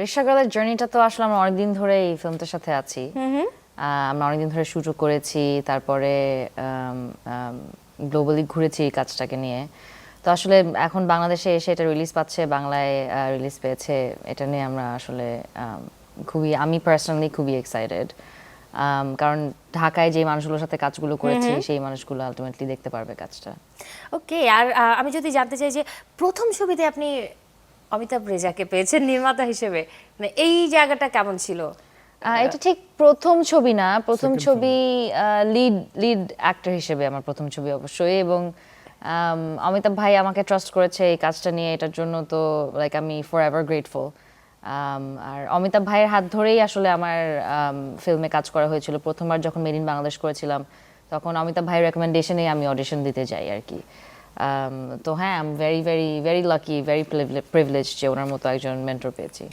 রিশাগালের জার্নিটা তো আসলে আমরা অনেকদিন ধরে এই ফিল্মটার সাথে আছি। আমরা অনেকদিন ধরে শুটও করেছি, তারপরে গ্লোবালি ঘুরেছি এই কাজটাকে নিয়ে। তো আসলে এখন বাংলাদেশে এসে এটা রিলিজ পাচ্ছে, বাংলায় রিলিজ পেয়েছে, এটা নিয়ে আমরা আসলে আমি পার্সোনালি খুবই এক্সাইটেড। কারণ ঢাকায় যে মানুষগুলোর সাথে কাজগুলো করেছি সেই মানুষগুলো আলটিমেটলি দেখতে পারবে কাজটা। ওকে, আর আমি যদি জানতে চাই যে প্রথম ছবিতে আপনি অমিতাভ রেজাকে পেয়েছেন নির্মাতা হিসেবে, মানে এই জায়গাটা কেমন ছিল? এটা ঠিক প্রথম ছবি না, প্রথম ছবি লিড লিড অ্যাক্টর হিসেবে আমার প্রথম ছবি অবশ্যই। এবং অমিতাভ ভাই আমাকে ট্রাস্ট করেছে এই কাজটা নিয়ে, এটার জন্য তো লাইক আমি ফর এভার গ্রেটফুল। আর অমিতাভ ভাইয়ের হাত ধরেই আসলে আমার ফিল্মে কাজ করা হয়েছিল। প্রথমবার যখন মেড ইন বাংলাদেশ করেছিলাম তখন অমিতাভ ভাইয়ের রেকমেন্ডেশনে আমি অডিশন দিতে যাই আর কি। তো হ্যাঁ, I am very very very lucky, very privilege যে ওনার মতো একজন মেন্টর পেয়েছি।